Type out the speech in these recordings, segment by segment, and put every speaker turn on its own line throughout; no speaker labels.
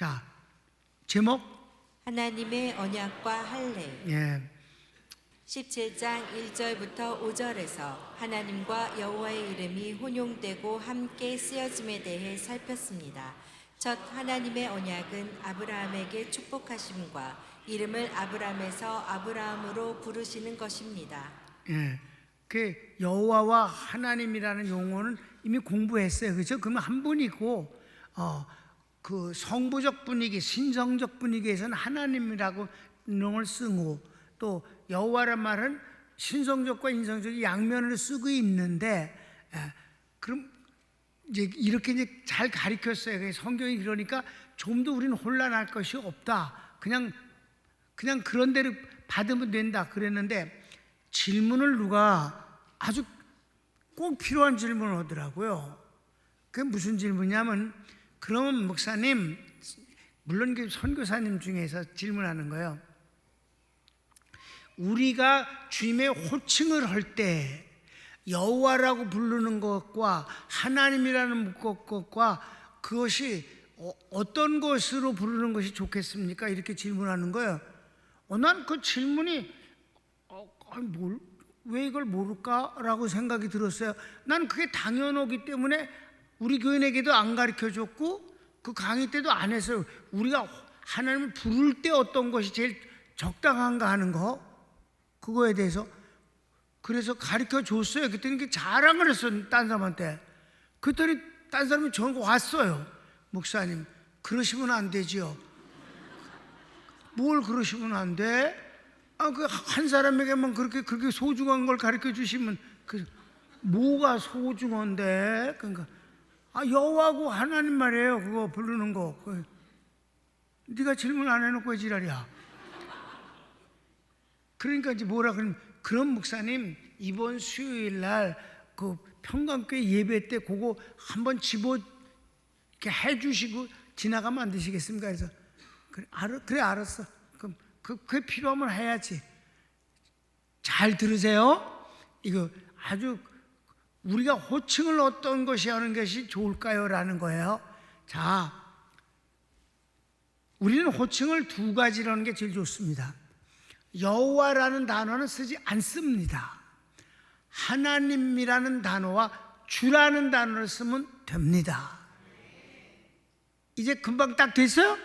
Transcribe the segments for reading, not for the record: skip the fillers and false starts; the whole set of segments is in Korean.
자, 제목
하나님의 언약과 할례.
예.
17장 1절부터 5절에서 하나님과 여호와의 이름이 혼용되고 함께 쓰여짐에 대해 살폈습니다. 첫 하나님의 언약은 아브라함에게 축복하심과 이름을 아브람에서 아브라함으로 부르시는 것입니다.
예. 그 여호와와 하나님이라는 용어는 이미 공부했어요. 그렇죠? 그러면 한 분이고 그 성부적 분위기, 신성적 분위기에서는 하나님이라고 용어를 쓰고 또 여호와란 말은 신성적과 인성적 양면을 쓰고 있는데 그럼 이제 이렇게 이제 잘 가르쳤어요. 성경이 그러니까 좀 더 우리는 혼란할 것이 없다. 그냥 그런 대로 받으면 된다 그랬는데 질문을 누가 아주 꼭 필요한 질문을 하더라고요. 그게 무슨 질문이냐면 그러면 목사님, 물론 그 선교사님 중에서 질문하는 거예요. 우리가 주님의 호칭을 할 때 여호와라고 부르는 것과 하나님이라는 것과 그것이 어떤 것으로 부르는 것이 좋겠습니까? 이렇게 질문하는 거예요. 난 그 질문이 왜 이걸 모를까라고 생각이 들었어요. 난 그게 당연하기 때문에 우리 교인에게도 안 가르쳐줬고 그 강의 때도 안 했어요. 우리가 하나님을 부를 때 어떤 것이 제일 적당한가 하는 거 그거에 대해서 그래서 가르쳐줬어요. 그랬더니 자랑을 했어요. 딴 사람한테. 그랬더니 딴 사람이 저한테 왔어요. 목사님 그러시면 안 되지요. 뭘 그러시면 안 돼? 그 한 사람에게만 그렇게 소중한 걸 가르쳐 주시면 뭐가 소중한데? 그러니까 여호와고 하나님 말이에요. 그거 부르는 거. 네가 질문 안 해놓고 왜 지랄이야? 그러니까 이제 뭐라 그러면 그럼 목사님 이번 수요일 날 그 평강교회 예배 때 그거 한번 집어 이렇게 해주시고 지나가면 안 되시겠습니까? 그래서 그래 알았어. 그럼 그게 필요하면 해야지. 잘 들으세요. 이거 아주 우리가 호칭을 어떤 것이 하는 것이 좋을까요? 라는 거예요. 자, 우리는 호칭을 두 가지라는 게 제일 좋습니다. 여호와라는 단어는 쓰지 않습니다. 하나님이라는 단어와 주라는 단어를 쓰면 됩니다. 이제 금방 딱 됐어요?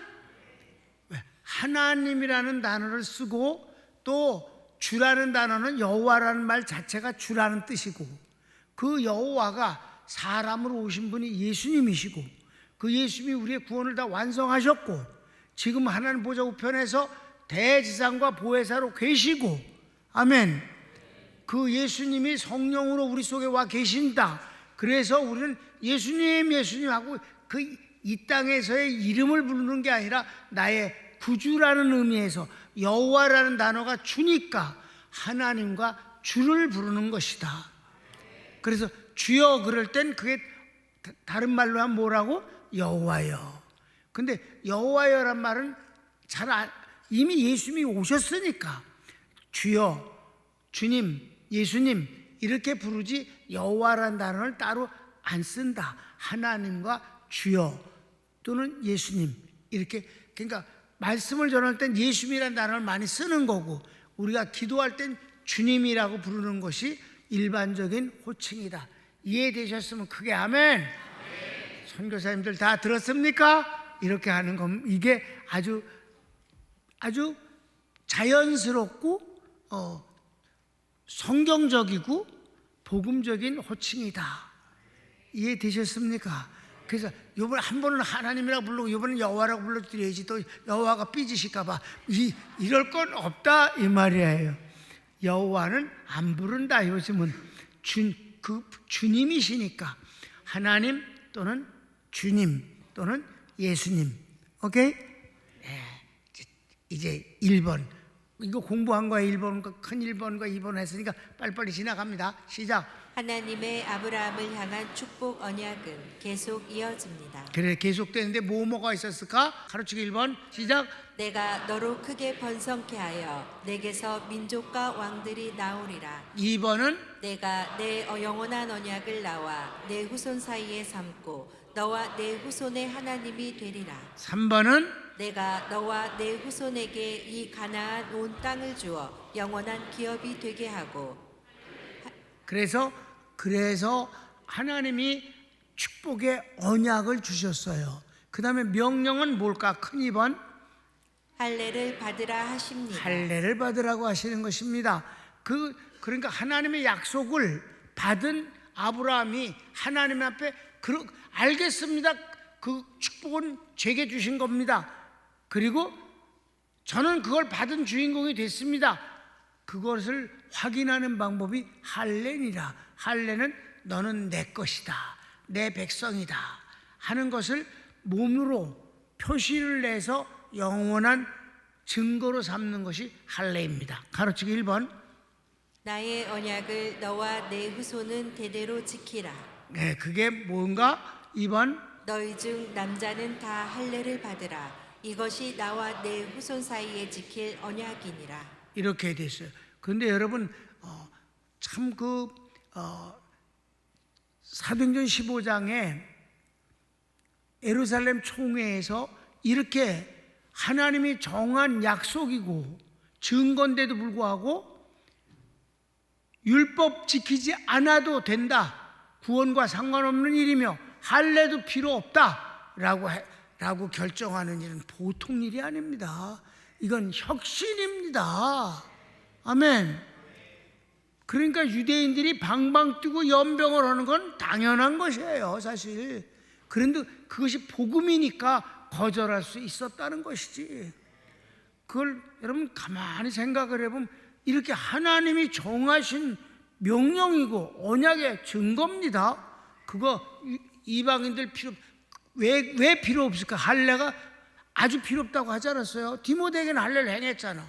하나님이라는 단어를 쓰고 또 주라는 단어는 여호와라는 말 자체가 주라는 뜻이고 그 여호와가 사람으로 오신 분이 예수님이시고 그 예수님이 우리의 구원을 다 완성하셨고 지금 하나님 보좌 우편에서 대지상과 보혜사로 계시고 아멘. 그 예수님이 성령으로 우리 속에 와 계신다. 그래서 우리는 예수님하고 그 이 땅에서의 이름을 부르는 게 아니라 나의 구주라는 의미에서 여호와라는 단어가 주니까 하나님과 주를 부르는 것이다. 그래서 주여 그럴 땐 그게 다른 말로 하면 뭐라고? 여호와여. 근데 여호와여란 말은 이미 예수님이 오셨으니까 주여, 주님, 예수님 이렇게 부르지 여호와라는 단어를 따로 안 쓴다. 하나님과 주여 또는 예수님 이렇게 그러니까 말씀을 전할 땐 예수님이라는 단어를 많이 쓰는 거고 우리가 기도할 땐 주님이라고 부르는 것이 일반적인 호칭이다. 이해되셨으면 크게 아멘. 선교사님들 다 들었습니까? 이렇게 하는 건 이게 아주 자연스럽고 성경적이고 복음적인 호칭이다. 이해되셨습니까? 그래서 이번에 한 번은 하나님이라고 부르고 이번엔 여호와라고 불러드려야지 또 여호와가 삐지실까봐 이럴 건 없다 이 말이에요. 여호와는 안 부른다. 요즘은 주님이시니까 하나님 또는 주님 또는 예수님. 오케이? 이제 1번 이거 공부한 거야. 1번과 큰 1번과 2번 했으니까 빨리빨리 지나갑니다. 시작.
하나님의 아브라함을 향한 축복 언약은 계속 이어집니다.
그래 계속되는데 뭐가 있었을까? 가르치기 1번 시작.
내가 너로 크게 번성케 하여 내게서 민족과 왕들이 나오리라.
2번은
내가 내 영원한 언약을 나와 내 후손 사이에 삼고 너와 내 후손의 하나님이 되리라.
3번은
내가 너와 내 후손에게 이 가나안 온 땅을 주어 영원한 기업이 되게 하고.
그래서 하나님이 축복의 언약을 주셨어요. 그 다음에 명령은 뭘까? 큰 2번
할례를 받으라 하십니다.
할례를 받으라고 하시는 것입니다. 그러니까 하나님의 약속을 받은 아브라함이 하나님 앞에 알겠습니다. 그 축복은 제게 주신 겁니다. 그리고 저는 그걸 받은 주인공이 됐습니다. 그것을 확인하는 방법이 할례니라. 할례는 너는 내 것이다, 내 백성이다 하는 것을 몸으로 표시를 내서 영원한 증거로 삼는 것이 할례입니다. 가로치기 1번
나의 언약을 너와 내 후손은 대대로 지키라.
네, 그게 뭔가? 2번
너희 중 남자는 다 할례를 받으라. 이것이 나와 내 후손 사이에 지킬 언약이니라.
이렇게 됐어요. 그런데 여러분 참 사도행전 15장에 예루살렘 총회에서 이렇게 하나님이 정한 약속이고 증거인데도 불구하고 율법 지키지 않아도 된다, 구원과 상관없는 일이며 할례도 필요 없다 라고 결정하는 일은 보통 일이 아닙니다. 이건 혁신입니다. 아멘. 그러니까 유대인들이 방방 뛰고 연병을 하는 건 당연한 것이에요, 사실. 그런데 그것이 복음이니까 거절할 수 있었다는 것이지. 그걸 여러분 가만히 생각을 해보면 이렇게 하나님이 정하신 명령이고 언약의 증거입니다. 그거 이방인들 왜 필요 없을까? 할례가 아주 필요 없다고 하지 않았어요? 디모데에게는 할례를 행했잖아.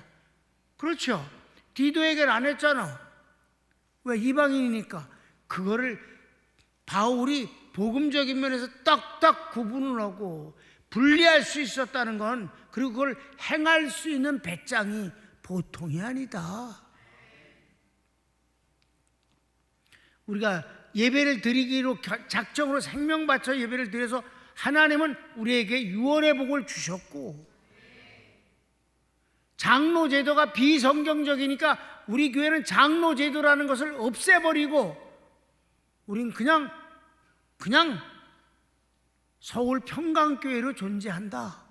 그렇죠? 디도에게는 안 했잖아. 왜? 이방인이니까. 그거를 바울이 복음적인 면에서 딱딱 구분을 하고 분리할 수 있었다는 건, 그리고 그걸 행할 수 있는 배짱이 보통이 아니다. 우리가 예배를 드리기로 작정으로 생명 바쳐 예배를 드려서 하나님은 우리에게 유언의 복을 주셨고, 장로 제도가 비성경적이니까 우리 교회는 장로 제도라는 것을 없애버리고 우린 그냥 서울 평강교회로 존재한다.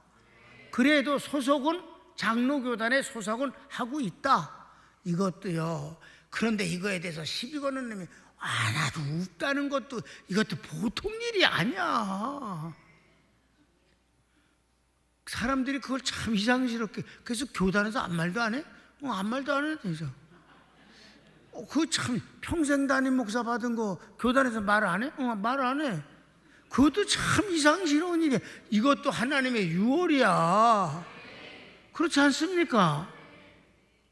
그래도 소속은 장로교단에 소속은 하고 있다. 이것도요. 그런데 이거에 대해서 시비 거는 놈이 하나도 없다는 것도, 이것도 보통 일이 아니야. 사람들이 그걸 참 이상스럽게, 그래서 교단에서 아무 말도 안 해? 아무 말도 안 해, 진짜. 그거 참, 평생 담임 목사 받은 거 교단에서 말 안 해? 말 안 해. 그것도 참 이상스러운 일이야. 이것도 하나님의 유월이야. 그렇지 않습니까?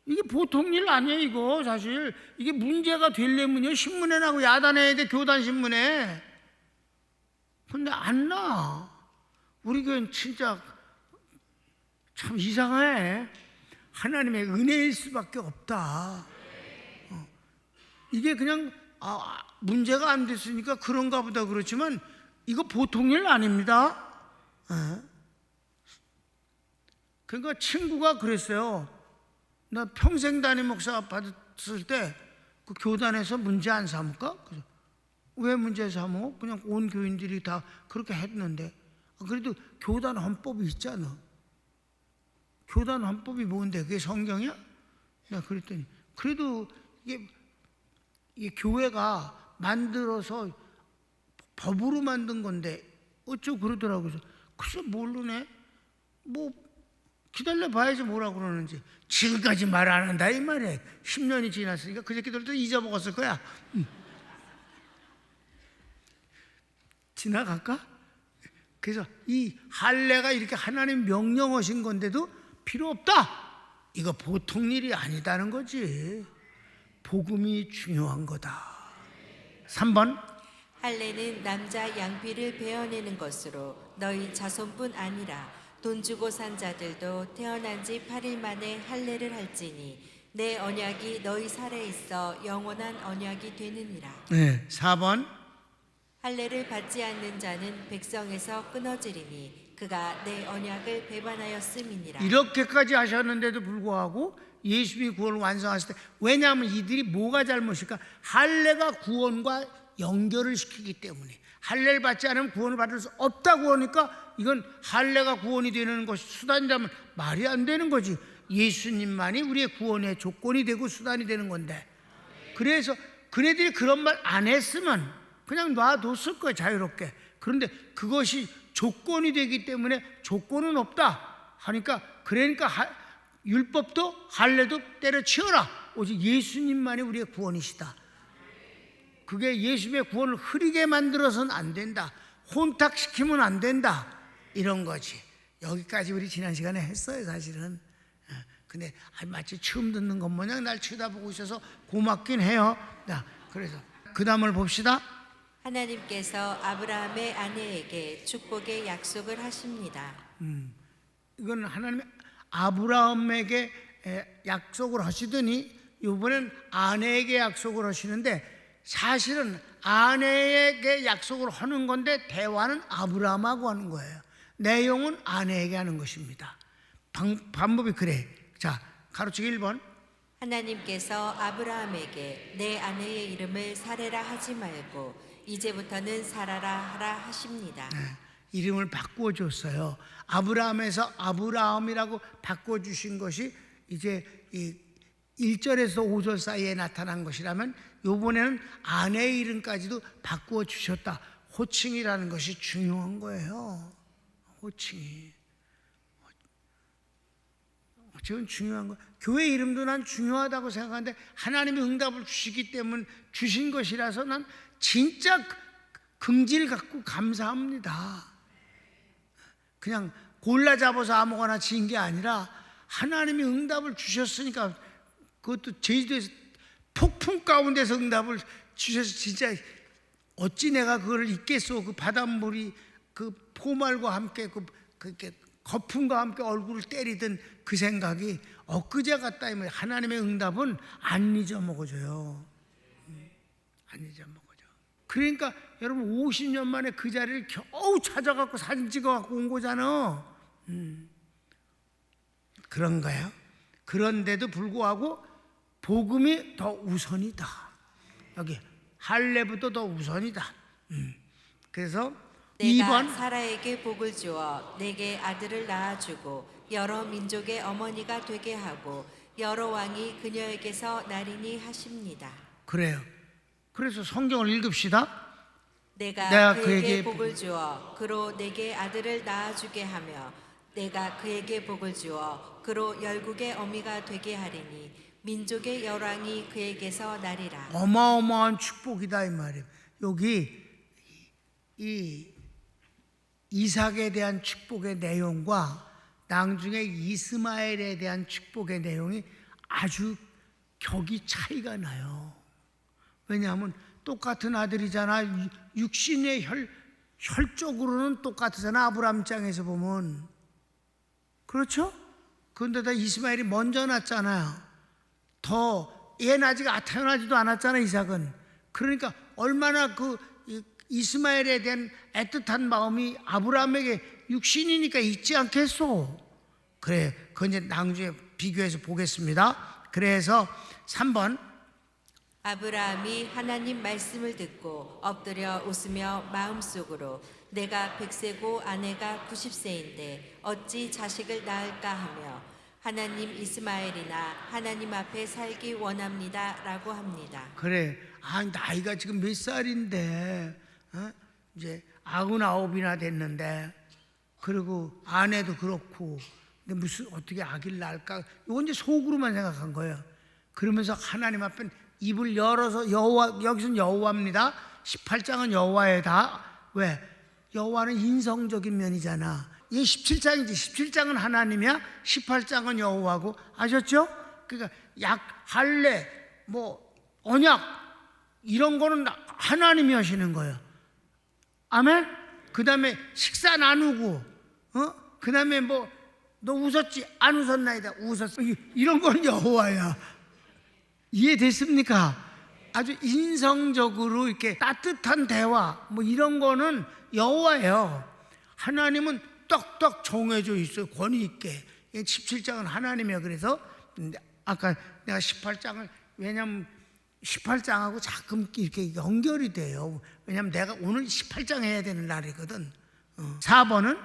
이게 보통 일 아니에요, 이거 사실. 이게 문제가 되려면요, 신문에 나고 야단해야 돼, 교단 신문에. 근데 안 나. 우리 교회는 진짜 참 이상해. 하나님의 은혜일 수밖에 없다. 이게 그냥 문제가 안 됐으니까 그런가 보다 그렇지만 이거 보통 일 아닙니다. 그러니까 친구가 그랬어요. 나 평생 담임 목사 받았을 때 그 교단에서 문제 안 삼을까? 그래서 왜 문제 삼어? 그냥 온 교인들이 다 그렇게 했는데. 그래도 교단 헌법이 있잖아. 교단 헌법이 뭔데? 그게 성경이야? 나 그랬더니 그래도 이게 교회가 만들어서 법으로 만든 건데 어쩌고 그러더라고요. 글쎄 모르네. 뭐 기다려 봐야지 뭐라 그러는지. 지금까지 말 안 한다 이 말이야. 10년이 지났으니까 그 새끼들도 잊어먹었을 거야. 지나갈까? 그래서 이 할례가 이렇게 하나님 명령하신 건데도 필요 없다. 이거 보통 일이 아니다는 거지. 복음이 중요한 거다. 3번
할례는 남자 양피를 베어내는 것으로 너희 자손뿐 아니라 돈 주고 산 자들도 태어난 지 8일 만에 할례를 할지니 내 언약이 너희 살에 있어 영원한 언약이 되느니라.
네, 4번
할례를 받지 않는 자는 백성에서 끊어지리니 그가 내 언약을 배반하였음이니라.
이렇게까지 하셨는데도 불구하고 예수님이 구원을 완성하실 때, 왜냐하면 이들이 뭐가 잘못일까? 할례가 구원과 연결을 시키기 때문에, 할례를 받지 않으면 구원을 받을 수 없다고 하니까 이건 할례가 구원이 되는 것이 수단이라면 말이 안 되는 거지. 예수님만이 우리의 구원의 조건이 되고 수단이 되는 건데, 그래서 그네들이 그런 말 안 했으면 그냥 놔뒀을 거예요, 자유롭게. 그런데 그것이 조건이 되기 때문에 조건은 없다 하니까, 그러니까 율법도 할례도 때려치워라. 오직 예수님만이 우리의 구원이시다. 그게 예수님의 구원을 흐리게 만들어서는 안 된다, 혼탁시키면 안 된다, 이런 거지. 여기까지 우리 지난 시간에 했어요, 사실은. 근데 마치 처음 듣는 것 마냥 날 쳐다보고 있어서 고맙긴 해요. 그래서 그 다음을 봅시다.
하나님께서 아브라함의 아내에게 축복의 약속을 하십니다.
이건 하나님이 아브라함에게 약속을 하시더니 이번엔 아내에게 약속을 하시는데, 사실은 아내에게 약속을 하는 건데 대화는 아브라함하고 하는 거예요. 내용은 아내에게 하는 것입니다. 방법이 그래. 자, 가로치기 1번.
하나님께서 아브라함에게 내 아내의 이름을 사레라 하지 말고 이제부터는 사라라 하라 하십니다.
이름을 바꿔줬어요. 아브라함에서 아브라함이라고 바꿔주신 것이 이제 이 1절에서 5절 사이에 나타난 것이라면, 이번에는 아내의 이름까지도 바꿔주셨다. 호칭이라는 것이 중요한 거예요. 호칭이. 지금 중요한 거. 교회 이름도 난 중요하다고 생각하는데, 하나님이 응답을 주시기 때문에 주신 것이라서 난 진짜 긍지를 갖고 감사합니다. 그냥 골라 잡아서 아무거나 지은 게 아니라 하나님이 응답을 주셨으니까, 그것도 제주도에서 폭풍 가운데서 응답을 주셔서 진짜 어찌 내가 그걸 잊겠소. 그 바닷물이 그 포말과 함께 그렇게 거품과 함께 얼굴을 때리던 그 생각이 엊그제 같다. 하나님의 응답은 안 잊어먹어져요. 안 잊어먹어져. 그러니까 여러분 50년 만에 그 자리를 겨우 찾아갖고 사진 찍어갖고 온 거잖아. 그런 거예요. 그런데도 불구하고 복음이 더 우선이다. 여기 할례부터 더 우선이다. 그래서
내가
2번.
사라에게 복을 주어 내게 아들을 낳아주고 여러 민족의 어머니가 되게 하고 여러 왕이 그녀에게서 나리니 하십니다.
그래요. 그래서 성경을 읽읍시다.
내가 그에게 복을 주어 그로 내게 아들을 낳아주게 하며 내가 그에게 복을 주어 그로 열국의 어미가 되게 하리니 민족의 열왕이 그에게서 나리라.
어마어마한 축복이다 이 말이에요. 여기 이 이삭에 대한 축복의 내용과 나중에 이스마엘에 대한 축복의 내용이 아주 격이 차이가 나요. 왜냐하면 똑같은 아들이잖아. 육신의 혈적으로는 똑같잖아. 아브라함 장에서 보면. 그렇죠? 그런데다 이스마엘이 먼저 났잖아요. 얘는 아직 태어나지도 않았잖아, 이삭은. 그러니까 얼마나 그 이스마엘에 대한 애틋한 마음이 아브라함에게 육신이니까 있지 않겠소. 그래, 그건 이제 나중에 비교해서 보겠습니다. 그래서 3번.
아브라함이 하나님 말씀을 듣고 엎드려 웃으며 마음속으로 내가 100세고 아내가 90세인데 어찌 자식을 낳을까 하며 하나님 이스마엘이나 하나님 앞에 살기 원합니다 라고 합니다.
그래, 나이가 지금 몇 살인데 이제 99이나 됐는데, 그리고 아내도 그렇고, 근데 무슨 어떻게 아기를 낳을까? 이건 이제 속으로만 생각한 거예요. 그러면서 하나님 앞에 입을 열어서 여기서는 여호와입니다. 18장은 여호와에 다. 왜? 여호와는 인성적인 면이잖아. 이 17장이지. 17장은 하나님이야. 18장은 여호와고. 아셨죠? 그러니까 할례, 언약 이런 거는 하나님이 하시는 거예요. 아멘. 그다음에 식사 나누고, 그다음에 너 웃었지? 안 웃었나이다. 웃었어. 이런 건 여호와야. 이해됐습니까? 아주 인성적으로 이렇게 따뜻한 대화 뭐 이런 거는 여호와예요. 하나님은 떡떡 정해져 있어요. 권위 있게. 17장은 하나님이에요. 그래서 아까 내가 18장을, 왜냐면 18장하고 자꾸 이렇게 연결이 돼요. 왜냐면 내가 오늘 18장 해야 되는 날이거든. 4번은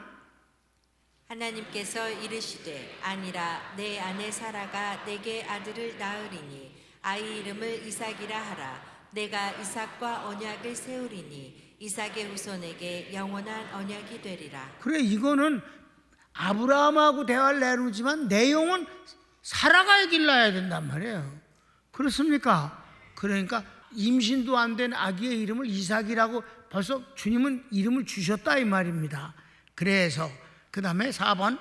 하나님께서 이르시되 아니라 내 아내 사라가 내게 아들을 낳으리니 아이 이름을 이삭이라 하라. 내가 이삭과 언약을 세우리니 이삭의 후손에게 영원한 언약이 되리라.
그래, 이거는 아브라함하고 대화를 나누지만 내용은 사라가 얘기를 낳아야 된단 말이에요. 그렇습니까? 그러니까 임신도 안 된 아기의 이름을 이삭이라고 벌써 주님은 이름을 주셨다 이 말입니다. 그래서 그 다음에 4번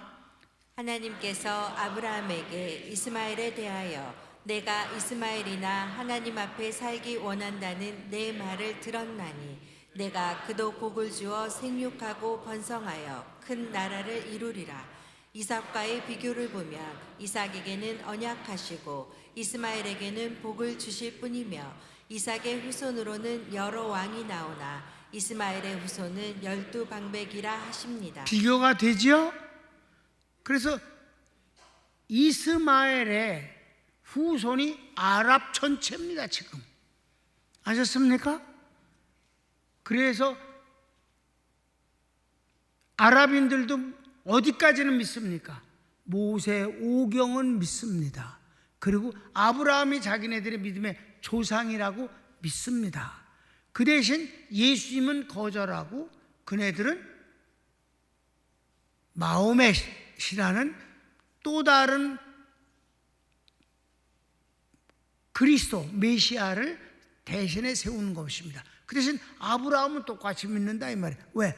하나님께서 아브라함에게 이스마엘에 대하여 내가 이스마엘이나 하나님 앞에 살기 원한다는 내 말을 들었나니 내가 그도 복을 주어 생육하고 번성하여 큰 나라를 이루리라. 이삭과의 비교를 보면 이삭에게는 언약하시고 이스마엘에게는 복을 주실 뿐이며 이삭의 후손으로는 여러 왕이 나오나 이스마엘의 후손은 12방백이라 하십니다.
비교가 되죠? 그래서 이스마엘의 후손이 아랍 전체입니다. 지금 아셨습니까? 그래서 아랍인들도 어디까지는 믿습니까? 모세 오경은 믿습니다. 그리고 아브라함이 자기네들의 믿음의 조상이라고 믿습니다. 그 대신 예수님은 거절하고 그네들은 마호멧이라는 또 다른 그리스도 메시아를 대신에 세우는 것입니다. 그 대신 아브라함은 똑같이 믿는다 이 말이에요. 왜?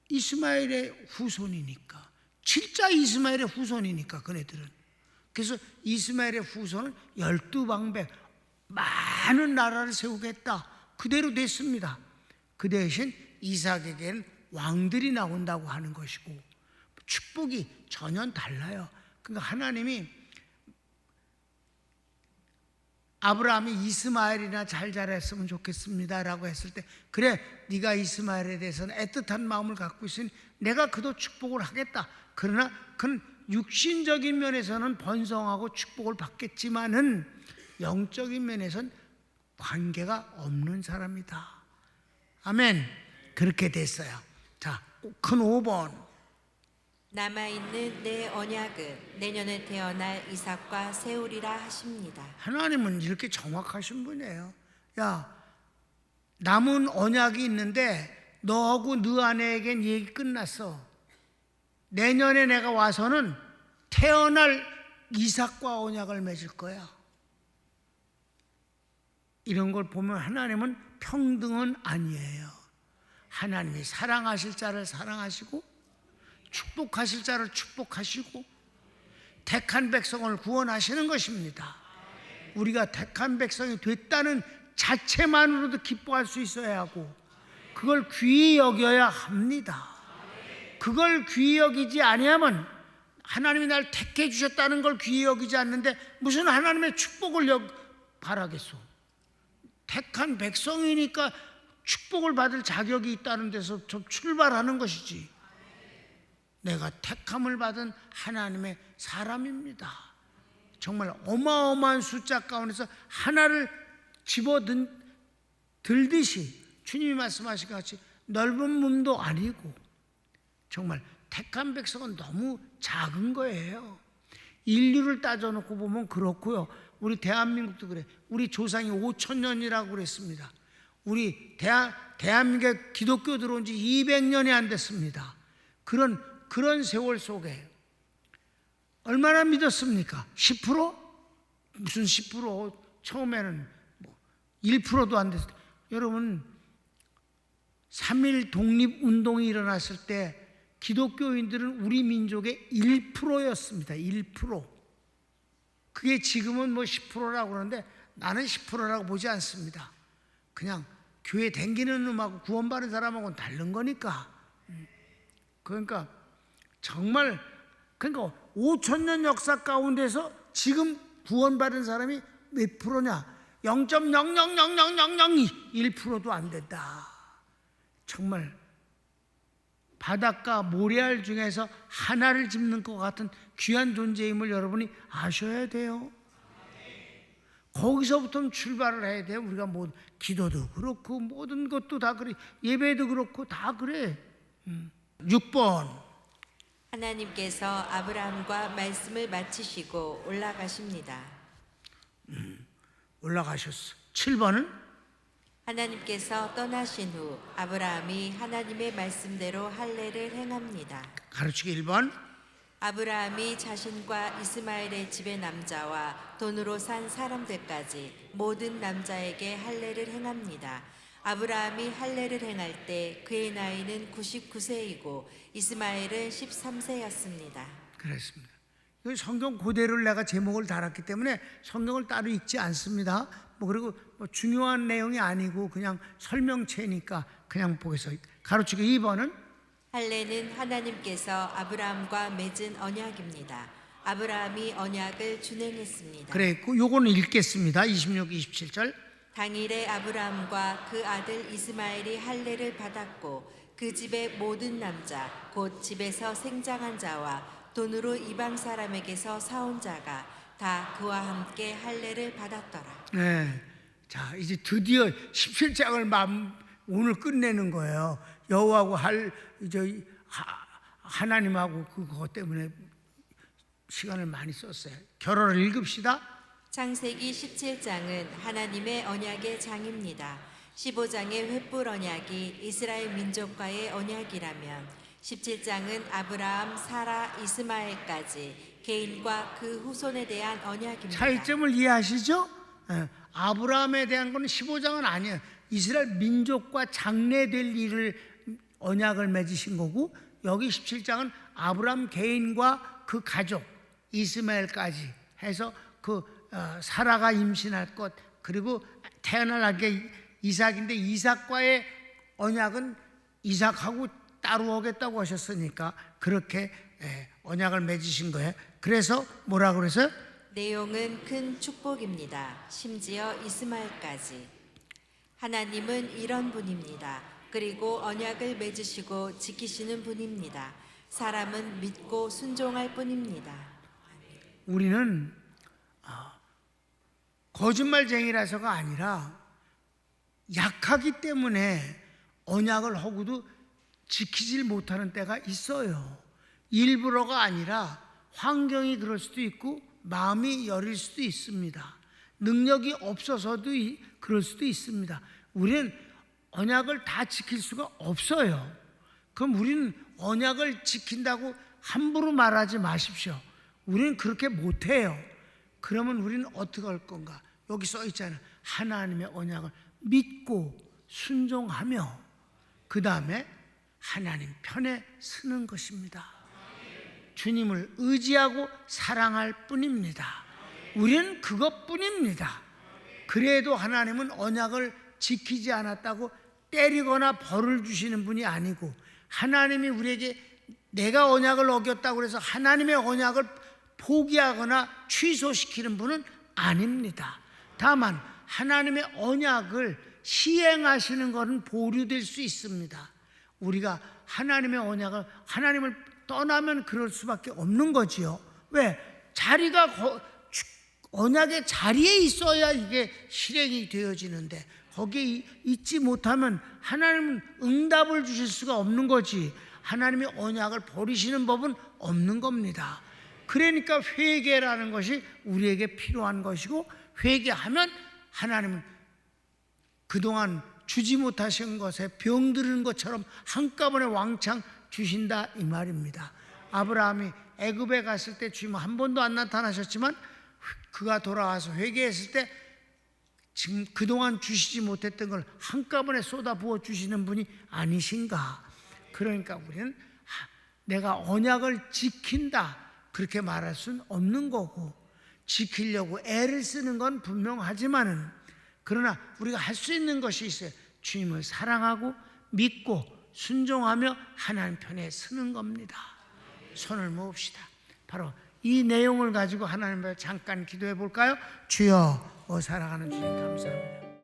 이스마엘의 후손이니까. 진짜 이스마엘의 후손이니까 그네들은. 그래서 이스마엘의 후손은 12방백 많은 나라를 세우겠다. 그대로 됐습니다. 그 대신 이삭에게는 왕들이 나온다고 하는 것이고 축복이 전혀 달라요. 그러니까 하나님이 아브라함이 이스마엘이나 잘 자랐으면 좋겠습니다 라고 했을 때, 그래 네가 이스마엘에 대해서는 애틋한 마음을 갖고 있으니 내가 그도 축복을 하겠다. 그러나 그는 육신적인 면에서는 번성하고 축복을 받겠지만은 영적인 면에서는 관계가 없는 사람이다. 아멘. 그렇게 됐어요. 자, 큰 5번.
남아있는 내 언약은 내년에 태어날 이삭과 세우리라 하십니다.
하나님은 이렇게 정확하신 분이에요. 야, 남은 언약이 있는데 너하고 너 아내에겐 얘기 끝났어. 내년에 내가 와서는 태어날 이삭과 언약을 맺을 거야. 이런 걸 보면 하나님은 평등은 아니에요. 하나님이 사랑하실 자를 사랑하시고 축복하실 자를 축복하시고 택한 백성을 구원하시는 것입니다. 우리가 택한 백성이 됐다는 자체만으로도 기뻐할 수 있어야 하고 그걸 귀히 여겨야 합니다. 그걸 귀히 여기지 아니하면 하나님이 날 택해 주셨다는 걸 귀히 여기지 않는데 무슨 하나님의 축복을 바라겠소. 택한 백성이니까 축복을 받을 자격이 있다는 데서 좀 출발하는 것이지. 내가 택함을 받은 하나님의 사람입니다. 정말 어마어마한 숫자 가운데서 하나를 들듯이 주님이 말씀하신 것 같이 넓은 몸도 아니고 정말 택한 백성은 너무 작은 거예요. 인류를 따져놓고 보면 그렇고요. 우리 대한민국도 그래. 우리 조상이 5,000년이라고 그랬습니다. 우리 대한민국에 기독교 들어온 지 200년이 안 됐습니다. 그런 세월 속에 얼마나 믿었습니까? 10%? 무슨 10%? 처음에는 1%도 안 됐어요. 여러분 3.1 독립운동이 일어났을 때 기독교인들은 우리 민족의 1%였습니다. 1%. 그게 지금은 10%라고 그러는데 나는 10%라고 보지 않습니다. 그냥 교회 댕기는 놈하고 구원받은 사람하고는 다른 거니까. 그러니까 정말 5,000년 역사 가운데서 지금 구원받은 사람이 몇 프로냐? 0.0000001%도 안 된다. 정말 바닷가 모래알 중에서 하나를 짚는 것 같은 귀한 존재임을 여러분이 아셔야 돼요. 거기서부터 출발을 해야 돼요. 우리가 뭐 기도도 그렇고 모든 것도 다 그래. 예배도 그렇고 다 그래. 6번
하나님께서 아브라함과 말씀을 마치시고 올라가십니다.
올라가셨어. 7번은
하나님께서 떠나신 후 아브라함이 하나님의 말씀대로 할례를 행합니다.
가르치기 1번
아브라함이 자신과 이스마엘의 집의 남자와 돈으로 산 사람들까지 모든 남자에게 할례를 행합니다. 아브라함이 할례를 행할 때 그의 나이는 99세이고 이스마엘은 13세였습니다.
그렇습니다. 이 성경 그대로를 내가 제목을 달았기 때문에 성경을 따로 읽지 않습니다. 그리고 중요한 내용이 아니고 그냥 설명체니까 그냥 보겠어요. 가르치기 2번은
할례는 하나님께서 아브라함과 맺은 언약입니다. 아브라함이 언약을 준행했습니다.
그랬고 요거는 읽겠습니다. 26, 27절.
당일에 아브라함과 그 아들 이스마엘이 할례를 받았고 그 집의 모든 남자 곧 집에서 생장한 자와 돈으로 이방 사람에게서 사온 자가 다 그와 함께 할례를 받았더라.
네. 자, 이제 드디어 17장을 오늘 끝내는 거예요. 여호와하고 하나님하고 그것 때문에 시간을 많이 썼어요. 결혼을 읽읍시다.
창세기 17장은 하나님의 언약의 장입니다. 15장의 횃불 언약이 이스라엘 민족과의 언약이라면 17장은 아브라함, 사라, 이스마엘까지 개인과 그 후손에 대한 언약입니다.
차이점을 이해하시죠? 아브라함에 대한 건 15장은 아니에요. 이스라엘 민족과 장래될 일을 언약을 맺으신 거고, 여기 17장은 아브라함 개인과 그 가족 이스마엘까지 해서 사라가 임신할 것, 그리고 태어날 게 이삭인데 이삭과의 언약은 이삭하고 따로 오겠다고 하셨으니까 그렇게 언약을 맺으신 거예요. 그래서 뭐라고 그랬어요?
내용은 큰 축복입니다. 심지어 이스마엘까지. 하나님은 이런 분입니다. 그리고 언약을 맺으시고 지키시는 분입니다. 사람은 믿고 순종할 뿐입니다.
우리는 거짓말쟁이라서가 아니라 약하기 때문에 언약을 하고도 지키질 못하는 때가 있어요. 일부러가 아니라 환경이 그럴 수도 있고 마음이 여릴 수도 있습니다. 능력이 없어서도 그럴 수도 있습니다. 우리는 언약을 다 지킬 수가 없어요. 그럼 우리는 언약을 지킨다고 함부로 말하지 마십시오. 우리는 그렇게 못해요. 그러면 우리는 어떻게 할 건가? 여기 써 있잖아요. 하나님의 언약을 믿고 순종하며 그 다음에 하나님 편에 서는 것입니다. 주님을 의지하고 사랑할 뿐입니다. 우리는 그것뿐입니다. 그래도 하나님은 언약을 지키지 않았다고 때리거나 벌을 주시는 분이 아니고, 하나님이 우리에게 내가 언약을 어겼다고 해서 하나님의 언약을 포기하거나 취소시키는 분은 아닙니다. 다만 하나님의 언약을 시행하시는 것은 보류될 수 있습니다. 우리가 하나님의 언약을, 하나님을 떠나면 그럴 수밖에 없는 거지요. 왜? 자리가 언약의 자리에 있어야 이게 실행이 되어지는데 거기에 있지 못하면 하나님은 응답을 주실 수가 없는 거지. 하나님의 언약을 버리시는 법은 없는 겁니다. 그러니까 회개라는 것이 우리에게 필요한 것이고, 회개하면 하나님은 그동안 주지 못하신 것에 병들은 것처럼 한꺼번에 왕창 주신다 이 말입니다. 아브라함이 애굽에 갔을 때 주님 한 번도 안 나타나셨지만 그가 돌아와서 회개했을 때 지금 그동안 주시지 못했던 걸 한꺼번에 쏟아부어 주시는 분이 아니신가. 그러니까 우리는 내가 언약을 지킨다 그렇게 말할 수는 없는 거고, 지키려고 애를 쓰는 건 분명하지만은, 그러나 우리가 할 수 있는 것이 있어요. 주님을 사랑하고 믿고 순종하며 하나님 편에 서는 겁니다. 손을 모읍시다. 바로 이 내용을 가지고 하나님 앞에 잠깐 기도해 볼까요? 주여, 사랑하는 주님 감사합니다.